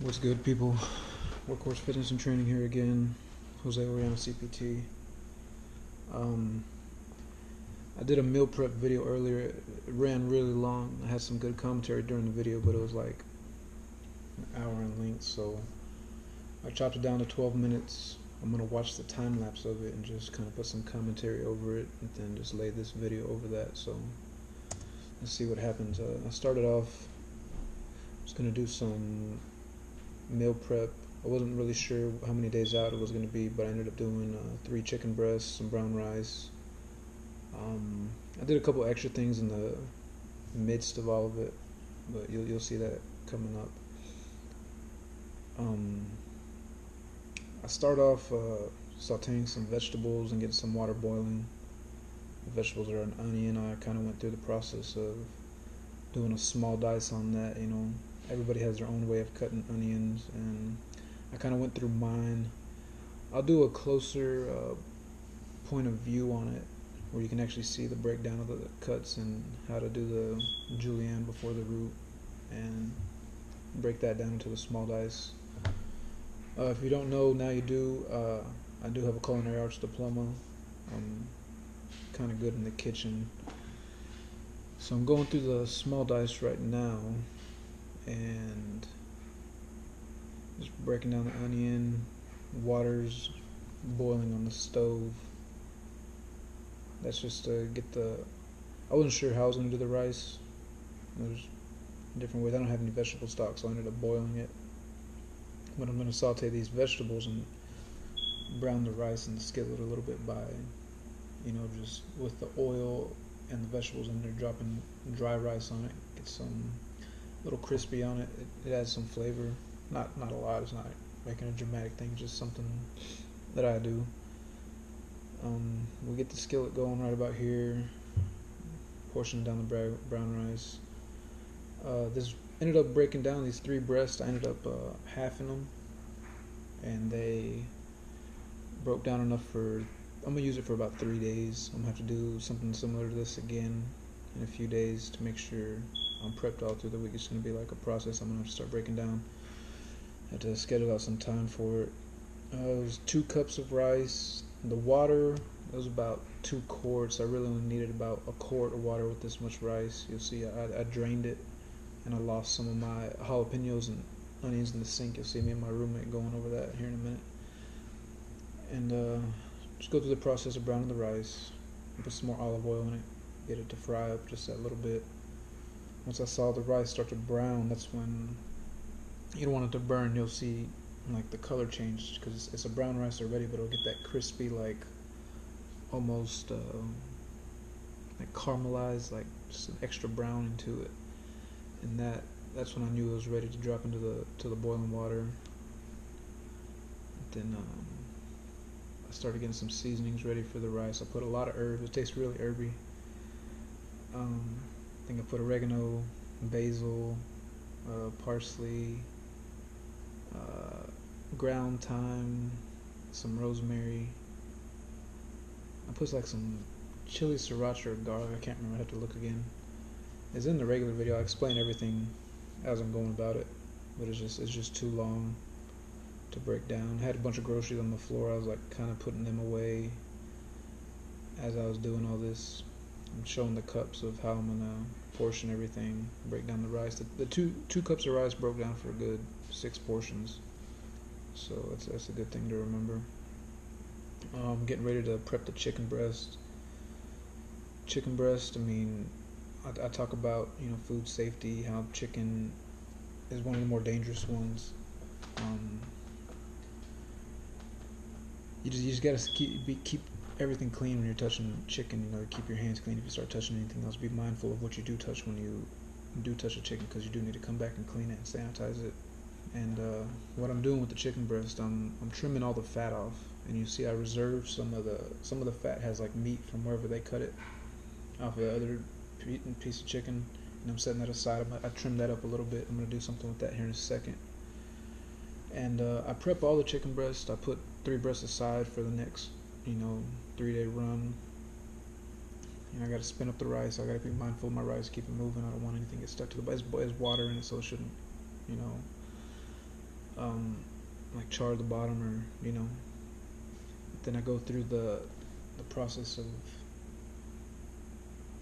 What's good, people? Workhorse Fitness and Training here again. Jose Oriana CPT. Um, I did a meal prep video earlier. It ran really long. I had some good commentary during the video, but it was like an hour in length, so I chopped it down to 12 minutes. I'm gonna watch the time lapse of it and just kind of put some commentary over it, and then just lay this video over that. So let's see what happens. I started off. I was gonna do some meal prep. I wasn't really sure how many days out it was going to be, but I ended up doing 3 chicken breasts, some brown rice. I did a couple extra things in the midst of all of it, but you'll see that coming up. I start off sauteing some vegetables and getting some water boiling. The vegetables are an onion. I kind of went through the process of doing a small dice on that. Everybody has their own way of cutting onions, and I kind of went through mine. I'll do a closer point of view on it, where you can actually see the breakdown of the cuts and how to do the julienne before the root, and break that down into the small dice. If you don't know, now you do. I do have a culinary arts diploma. I'm kind of good in the kitchen, so I'm going through the small dice right now and just breaking down the onion. Water's boiling on the stove. That's just to get I wasn't sure how I was going to do the rice. There's different ways. I don't have any vegetable stock, so I ended up boiling it. But I'm going to saute these vegetables and brown the rice in the skillet a little bit by, just with the oil and the vegetables in there, dropping dry rice on it. Get some little crispy on it. It adds some flavor. Not a lot. It's not making a dramatic thing. Just something that I do. We get the skillet going right about here. Portion down the brown rice. This ended up breaking down these 3 breasts. I ended up halving them, and they broke down enough for. I'm gonna use it for about 3 days. I'm gonna have to do something similar to this again in a few days to make sure I'm prepped all through the week. It's gonna be like a process. I'm gonna have to start breaking down. I had to schedule out some time for it. It was 2 cups of rice. The water, it was about 2 quarts. I really only needed about a quart of water with this much rice. You'll see I drained it, and I lost some of my jalapenos and onions in the sink. You'll see me and my roommate going over that here in a minute. And just go through the process of browning the rice. Put some more olive oil in it. Get it to fry up just that little bit. Once I saw the rice start to brown, that's when you don't want it to burn. You'll see like the color change, because it's a brown rice already, but it'll get that crispy, like almost like caramelized, like just an extra brown into it. And that's when I knew it was ready to drop into the boiling water. Then I started getting some seasonings ready for the rice. I put a lot of herbs. It tastes really herby. I think I put oregano, basil, parsley, ground thyme, some rosemary. I put like some chili sriracha or garlic. I can't remember. I have to look again. It's in the regular video. I explain everything as I'm going about it, but it's just too long to break down. I had a bunch of groceries on the floor. I was like kind of putting them away as I was doing all this. I'm showing the cups of how I'm gonna portion everything, break down the rice. The two cups of rice broke down for a good 6 portions, so that's a good thing to remember. Getting ready to prep the chicken breast. I mean, I talk about food safety, how chicken is one of the more dangerous ones. You just gotta keep everything clean when you're touching chicken. Keep your hands clean if you start touching anything else. Be mindful of what you do touch when you do touch a chicken, because you do need to come back and clean it and sanitize it. And what I'm doing with the chicken breast, I'm trimming all the fat off, and you see I reserve some of the fat has like meat from wherever they cut it off of the other piece of chicken, and I'm setting that aside. I trimmed that up a little bit. I'm gonna do something with that here in a second. And I prep all the chicken breasts. I put 3 breasts aside for the next 3-day run. I got to spin up the rice. I got to be mindful of my rice, keep it moving. I don't want anything to get stuck to the bottom. It's water in it, so it shouldn't, like char the bottom, or then I go through the process of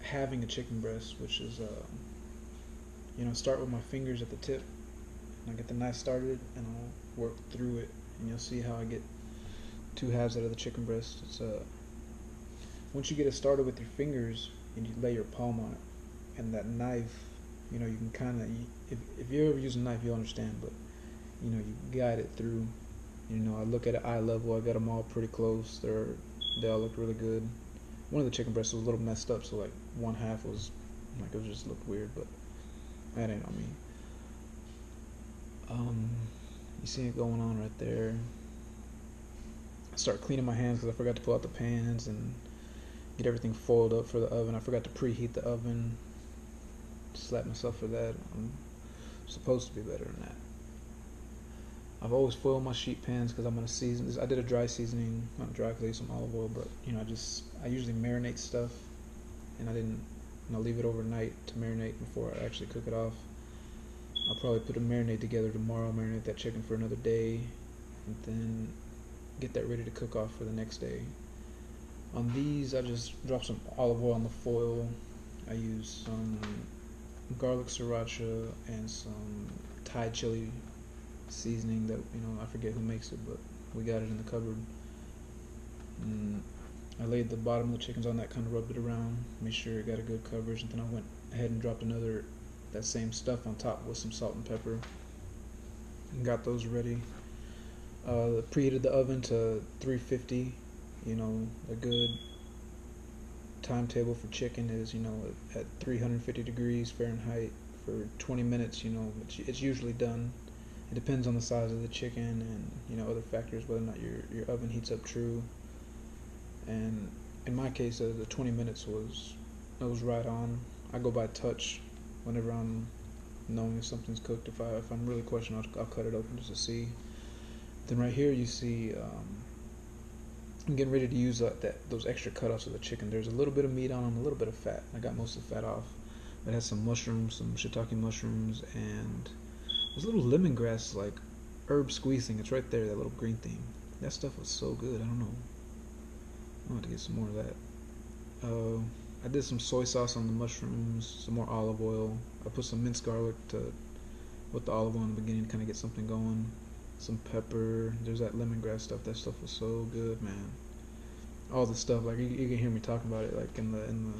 having a chicken breast, which is start with my fingers at the tip, and I get the knife started, and I'll work through it, and you'll see how I get two halves out of the chicken breast. It's once you get it started with your fingers and you lay your palm on it, and that knife, you can kind of, if you ever use a knife, you'll understand, but you guide it through. I look at it eye level. I got them all pretty close. They all look really good. One of the chicken breasts was a little messed up, so like one half was like, it just looked weird, but that ain't on me. You see it going on right there. I start cleaning my hands because I forgot to pull out the pans and get everything foiled up for the oven. I forgot to preheat the oven. Slap myself for that. I'm supposed to be better than that. I've always foiled my sheet pans because I'm gonna season this. I did a dry seasoning, not dry because I used some olive oil, but I usually marinate stuff, and I didn't leave it overnight to marinate before I actually cook it off. I'll probably put a marinade together tomorrow, marinate that chicken for another day, and then get that ready to cook off for the next day. On these, I just drop some olive oil on the foil. I use some garlic sriracha and some Thai chili seasoning that I forget who makes it, but we got it in the cupboard. And I laid the bottom of the chickens on that, kind of rubbed it around, made sure it got a good coverage, and then I went ahead and dropped that same stuff on top with some salt and pepper, and got those ready. Preheated the oven to 350. A good timetable for chicken is at 350 degrees Fahrenheit for 20 minutes. It's usually done. It depends on the size of the chicken and other factors, whether or not your oven heats up true. And in my case, the 20 minutes was right on. I go by touch whenever I'm knowing if something's cooked. If I'm really questioning, I'll cut it open just to see. Then right here you see I'm getting ready to use those extra cutoffs of the chicken. There's a little bit of meat on them, a little bit of fat. I got most of the fat off. It has some mushrooms, some shiitake mushrooms, and there's a little lemongrass like herb squeeze thing. It's right there, that little green thing. That stuff was so good. I don't know. I want to get some more of that. I did some soy sauce on the mushrooms, some more olive oil. I put some minced garlic with the olive oil in the beginning to kind of get something going. Some pepper. There's that lemongrass stuff. That stuff was so good, man. All the stuff, like you can hear me talking about it, like in the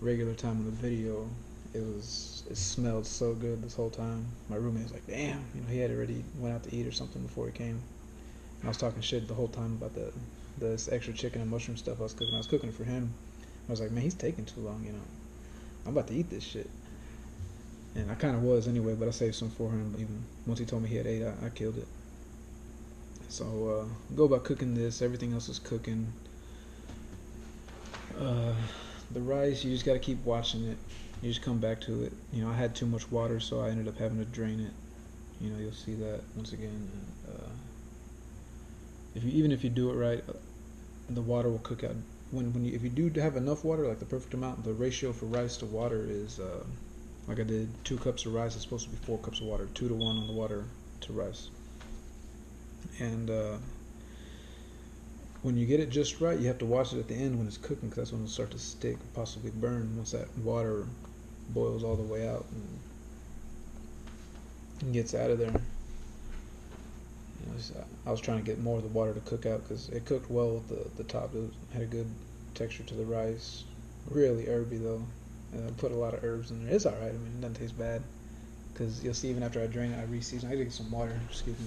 regular time of the video. It smelled so good this whole time. My roommate was like, damn, he had already went out to eat or something before he came. And I was talking shit the whole time about this extra chicken and mushroom stuff I was cooking. I was cooking it for him. I was like, man, he's taking too long, I'm about to eat this shit. And I kind of was anyway, but I saved some for him. Even once he told me he had ate, I killed it. So go about cooking this. Everything else is cooking. The rice, you just got to keep watching it. You just come back to it. I had too much water, so I ended up having to drain it. You'll see that once again. Even if you do it right, the water will cook out. If you do have enough water, like the perfect amount, the ratio for rice to water is like I did 2 cups of rice. It's supposed to be 4 cups of water, 2 to 1 on the water to rice. And when you get it just right, you have to watch it at the end when it's cooking, because that's when it'll start to stick, possibly burn, once that water boils all the way out and gets out of there. I was trying to get more of the water to cook out because it cooked well with the top. It had a good texture to the rice. Really herby though. I put a lot of herbs in there. It's alright. It doesn't taste bad. Because you'll see, even after I drain it, I reseason. I gotta get some water. Excuse me.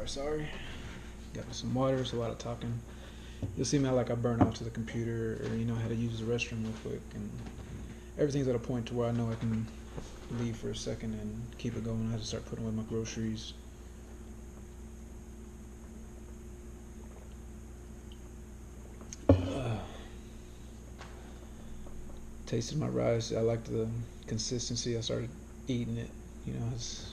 Sorry. Got me some water. It's a lot of talking. You'll see me I burn out to the computer, or I had to use the restroom real quick, and everything's at a point to where I know I can leave for a second and keep it going. I have to start putting away my groceries. Tasted my rice. I liked the consistency. I started eating it. It's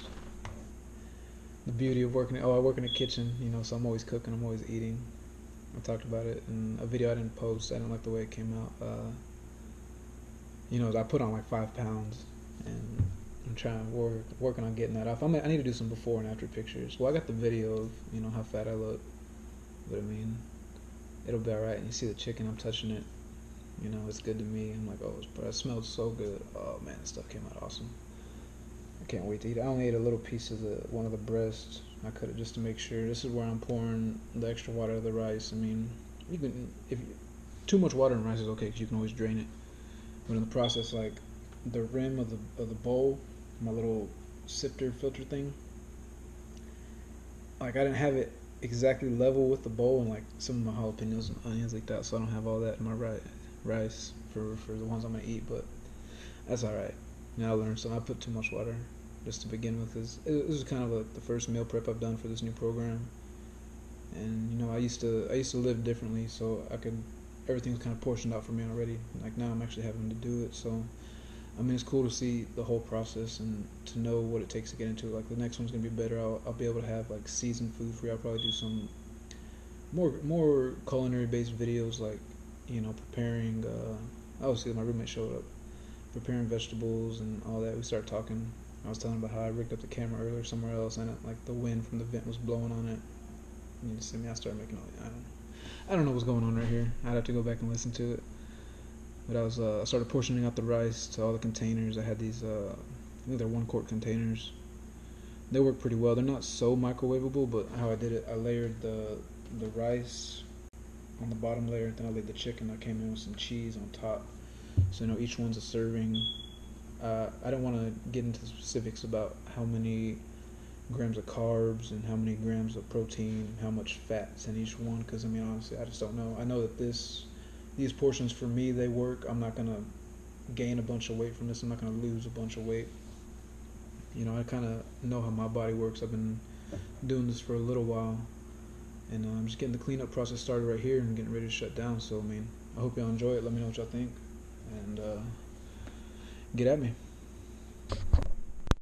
the beauty of working. I work in a kitchen, you know, so I'm always cooking. I'm always eating. I talked about it in a video I didn't post. I didn't like the way it came out. You know, I put on like 5 pounds, and I'm trying working on getting that off. I need to do some before and after pictures. Well, I got the video of, you know, how fat I look, but I mean, it'll be all right. And you see the chicken, I'm touching it. You know, it's good to me. I'm like, oh, it smells so good. Oh man, this stuff came out awesome. I can't wait to eat it. I only ate a little piece of one of the breasts. I cut it just to make sure. This is where I'm pouring the extra water out of the rice. I mean, you can, too much water in rice is okay because you can always drain it. But in the process, like the rim of the bowl, my little sifter filter thing, like I didn't have it exactly level with the bowl, and like some of my jalapenos and onions like that, so I don't have all that in my rice for the ones I'm gonna eat. But that's all right. Now I learned something. I put too much water just to begin with. This is kind of the first meal prep I've done for this new program, and you know I used to live differently, so everything's kind of portioned out for me already. Like now I'm actually having to do it, so I mean it's cool to see the whole process and to know what it takes to get into it. Like the next one's gonna be better. I'll be able to have like seasoned food for you. I'll probably do some more culinary based videos, like, you know, preparing. Obviously my roommate showed up, preparing vegetables and all that. We started talking. I was telling about how I rigged up the camera earlier somewhere else, and like the wind from the vent was blowing on it. You just see me. I started making all. I don't know what's going on right here. I'd have to go back and listen to it. But I started portioning out the rice to all the containers. I had these, I think they're 1-quart containers. They work pretty well. They're not so microwavable, but how I did it, I layered the rice on the bottom layer, then I laid the chicken. I came in with some cheese on top. So, you know, each one's a serving. I don't want to get into specifics about how many grams of carbs and how many grams of protein, how much fat's in each one, because I mean honestly I just don't know. I know that these portions for me, they work. I'm not gonna gain a bunch of weight from this. I'm not gonna lose a bunch of weight. You know, I kind of know how my body works. I've been doing this for a little while, and I'm just getting the cleanup process started right here and getting ready to shut down. So I mean, I hope y'all enjoy it. Let me know what y'all think, and get at me.